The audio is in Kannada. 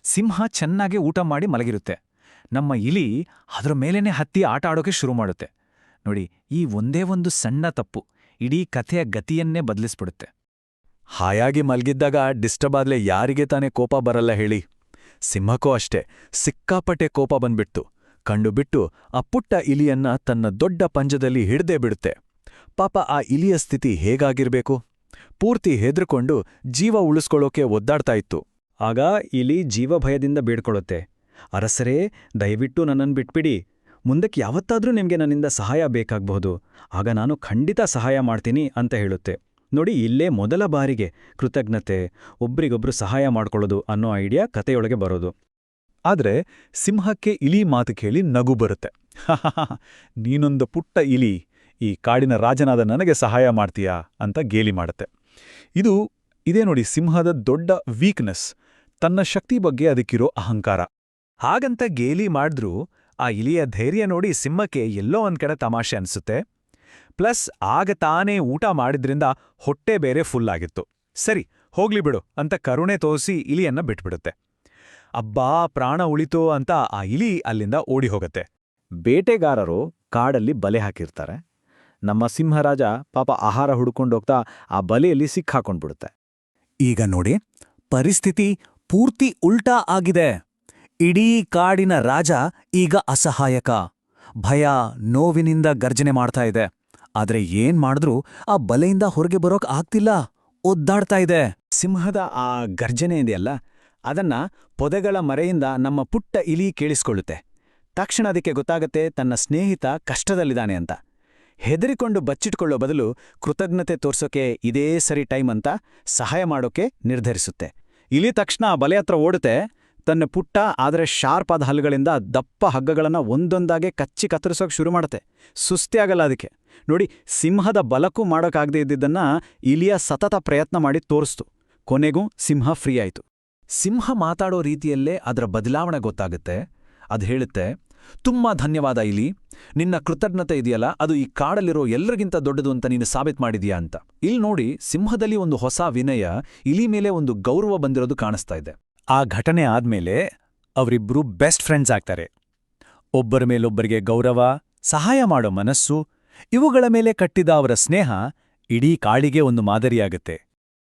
ಸಿಂಹ ಚೆನ್ನಾಗಿ ಊಟ ಮಾಡಿ ಮಲಗಿರುತ್ತೆ. ನಮ್ಮ ಇಲಿ ಅದರ ಮೇಲೇನೆ ಹತ್ತಿ ಆಟ ಆಡೋಕೆ ಶುರು ಮಾಡುತ್ತೆ. ನೋಡಿ, ಈ ಒಂದೇ ಒಂದು ಸಣ್ಣ ತಪ್ಪು ಇಡೀ ಕಥೆಯ ಗತಿಯನ್ನೇ ಬದಲಿಸ್ಬಿಡುತ್ತೆ. ಹಾಯಾಗಿ ಮಲ್ಗಿದ್ದಾಗ ಡಿಸ್ಟರ್ಬ್ ಆದ್ಲೆ ಯಾರಿಗೆ ತಾನೇ ಕೋಪ ಬರಲ್ಲ ಹೇಳಿ. ಸಿಂಹಕ್ಕೂ ಅಷ್ಟೇ ಸಿಕ್ಕಾಪಟ್ಟೆ ಕೋಪ ಬಂದ್ಬಿಡ್ತು. ಕಂಡುಬಿಟ್ಟು ಆ ಪುಟ್ಟ ಇಲಿಯನ್ನ ತನ್ನ ದೊಡ್ಡ ಪಂಜದಲ್ಲಿ ಹಿಡ್ದೇ ಬಿಡುತ್ತೆ. ಪಾಪ ಆ ಇಲಿಯ ಸ್ಥಿತಿ ಹೇಗಾಗಿರ್ಬೇಕು? ಪೂರ್ತಿ ಹೆದ್ರುಕೊಂಡು ಜೀವ ಉಳಿಸ್ಕೊಳ್ಳೋಕೆ ಒದ್ದಾಡ್ತಾ ಇತ್ತು. ಆಗ ಇಲಿ ಜೀವಭಯದಿಂದ ಬೇಡ್ಕೊಳ್ಳುತ್ತೆ, ಅರಸರೇ, ದಯವಿಟ್ಟು ನನ್ನನ್ನು ಬಿಟ್ಬಿಡಿ. ಮುಂದಕ್ಕೆ ಯಾವತ್ತಾದ್ರೂ ನಿಮಗೆ ನನ್ನಿಂದ ಸಹಾಯ ಬೇಕಾಗಬಹುದು, ಆಗ ನಾನು ಖಂಡಿತ ಸಹಾಯ ಮಾಡ್ತೀನಿ ಅಂತ ಹೇಳುತ್ತೆ. ನೋಡಿ, ಇಲ್ಲೇ ಮೊದಲ ಬಾರಿಗೆ ಕೃತಜ್ಞತೆ, ಒಬ್ರಿಗೊಬ್ರು ಸಹಾಯ ಮಾಡ್ಕೊಳ್ಳೋದು ಅನ್ನೋ ಐಡಿಯಾ ಕಥೆಯೊಳಗೆ ಬರೋದು. ಆದ್ರೆ ಸಿಂಹಕ್ಕೆ ಇಲಿ ಮಾತು ಕೇಳಿ ನಗು ಬರುತ್ತೆ. ನೀನೊಂದು ಪುಟ್ಟ ಇಲಿ ಈ ಕಾಡಿನ ರಾಜನಾದ ನನಗೆ ಸಹಾಯ ಮಾಡ್ತೀಯಾ ಅಂತ ಗೇಲಿ ಮಾಡುತ್ತೆ. ಇದೇ ನೋಡಿ ಸಿಂಹದ ದೊಡ್ಡ ವೀಕ್ನೆಸ್, ತನ್ನ ಶಕ್ತಿ ಬಗ್ಗೆ ಅದಕ್ಕಿರೋ ಅಹಂಕಾರ. ಹಾಗಂತ ಗೇಲಿ ಮಾಡಿದ್ರೂ ಆ ಇಲಿಯ ಧೈರ್ಯ ನೋಡಿ ಸಿಂಹಕ್ಕೆ ಎಲ್ಲೋ ಒಂದ್ ಕಡೆ ತಮಾಷೆ ಅನ್ಸುತ್ತೆ. ಪ್ಲಸ್ ಆಗ ತಾನೇ ಊಟ ಮಾಡಿದ್ರಿಂದ ಹೊಟ್ಟೆ ಬೇರೆ ಫುಲ್ ಆಗಿತ್ತು. ಸರಿ, ಹೋಗ್ಲಿ ಬಿಡು ಅಂತ ಕರುಣೆ ತೋರಿಸಿ ಇಲಿಯನ್ನ ಬಿಟ್ಬಿಡುತ್ತೆ. ಅಬ್ಬಾ, ಪ್ರಾಣ ಉಳಿತೋ ಅಂತ ಆ ಇಲಿ ಅಲ್ಲಿಂದ ಓಡಿ ಹೋಗತ್ತೆ. ಬೇಟೆಗಾರರು ಕಾಡಲ್ಲಿ ಬಲೆ ಹಾಕಿರ್ತಾರೆ. ನಮ್ಮ ಸಿಂಹರಾಜ ಪಾಪ ಆಹಾರ ಹುಡ್ಕೊಂಡೋಗ್ತಾ ಆ ಬಲೆಯಲ್ಲಿ ಸಿಕ್ಕಾಕೊಂಡ್ಬಿಡುತ್ತೆ. ಈಗ ನೋಡಿ, ಪರಿಸ್ಥಿತಿ ಪೂರ್ತಿ ಉಲ್ಟಾ ಆಗಿದೆ. ಇಡೀ ಕಾಡಿನ ರಾಜ ಈಗ ಅಸಹಾಯಕ, ಭಯ, ನೋವಿನಿಂದ ಗರ್ಜನೆ ಮಾಡ್ತಾ ಇದೆ. ಆದ್ರೆ ಏನ್ ಮಾಡಿದ್ರೂ ಆ ಬಲೆಯಿಂದ ಹೊರಗೆ ಬರೋಕ್ ಆಗ್ತಿಲ್ಲ, ಒದ್ದಾಡ್ತಾ ಇದೆ. ಸಿಂಹದ ಆ ಗರ್ಜನೆ ಇದೆಯಲ್ಲ, ಅದನ್ನ ಪೊದೆಗಳ ಮರೆಯಿಂದ ನಮ್ಮ ಪುಟ್ಟ ಇಲಿ ಕೇಳಿಸ್ಕೊಳ್ಳುತ್ತೆ. ತಕ್ಷಣ ಅದಕ್ಕೆ ಗೊತ್ತಾಗತ್ತೆ ತನ್ನ ಸ್ನೇಹಿತ ಕಷ್ಟದಲ್ಲಿದ್ದಾನೆ ಅಂತ. ಹೆದರಿಕೊಂಡು ಬಚ್ಚಿಟ್ಕೊಳ್ಳೋ ಬದಲು ಕೃತಜ್ಞತೆ ತೋರ್ಸೋಕೆ ಇದೇ ಸರಿ ಟೈಮ್ ಅಂತ ಸಹಾಯ ಮಾಡೋಕೆ ನಿರ್ಧರಿಸುತ್ತೆ. ಇಲಿ ತಕ್ಷಣ ಆ ಬಲೆ ಹತ್ರ ಓಡುತ್ತೆ. ತನ್ನ ಪುಟ್ಟ ಆದರೆ ಶಾರ್ಪ್ ಆದ ಹಲ್ಲುಗಳಿಂದ ದಪ್ಪ ಹಗ್ಗಗಳನ್ನು ಒಂದೊಂದಾಗೆ ಕಚ್ಚಿ ಕತ್ತರಿಸೋಕೆ ಶುರು ಮಾಡುತ್ತೆ. ಸುಸ್ತಿ ಆಗಲ್ಲ ಅದಕ್ಕೆ. ನೋಡಿ, ಸಿಂಹದ ಬಲಕ್ಕೂ ಮಾಡೋಕ್ಕಾಗದೇ ಇದ್ದಿದ್ದನ್ನ ಇಲಿಯ ಸತತ ಪ್ರಯತ್ನ ಮಾಡಿ ತೋರಿಸ್ತು. ಕೊನೆಗೂ ಸಿಂಹ ಫ್ರೀ ಆಯಿತು. ಸಿಂಹ ಮಾತಾಡೋ ರೀತಿಯಲ್ಲೇ ಅದರ ಬದಲಾವಣೆ ಗೊತ್ತಾಗುತ್ತೆ. ಅದು ಹೇಳುತ್ತೆ, ತುಂಬಾ ಧನ್ಯವಾದ ಇಲಿ, ನಿನ್ನ ಕೃತಜ್ಞತೆ ಇದೆಯಲ್ಲ, ಅದು ಈ ಕಾಡಲ್ಲಿರೋ ಎಲ್ಲರಿಗಿಂತ ದೊಡ್ಡದು ಅಂತ ನೀನು ಸಾಬೀತು ಮಾಡಿದೀಯಾ ಅಂತ. ಇಲ್ಲಿ ನೋಡಿ, ಸಿಂಹದಲ್ಲಿ ಒಂದು ಹೊಸ ವಿನಯ, ಇಲಿ ಮೇಲೆ ಒಂದು ಗೌರವ ಬಂದಿರೋದು ಕಾಣಿಸ್ತಾ ಇದೆ. ಆ ಘಟನೆ ಆದ್ಮೇಲೆ ಅವರಿಬ್ರು ಬೆಸ್ಟ್ ಫ್ರೆಂಡ್ಸ್ ಆಗ್ತಾರೆ. ಒಬ್ಬರ ಮೇಲೊಬ್ಬರಿಗೆ ಗೌರವ, ಸಹಾಯ ಮಾಡೋ ಮನಸ್ಸು, ಇವುಗಳ ಮೇಲೆ ಕಟ್ಟಿದ ಅವರ ಸ್ನೇಹ ಇಡೀ ಕಾಡಿಗೆ ಒಂದು ಮಾದರಿಯಾಗುತ್ತೆ.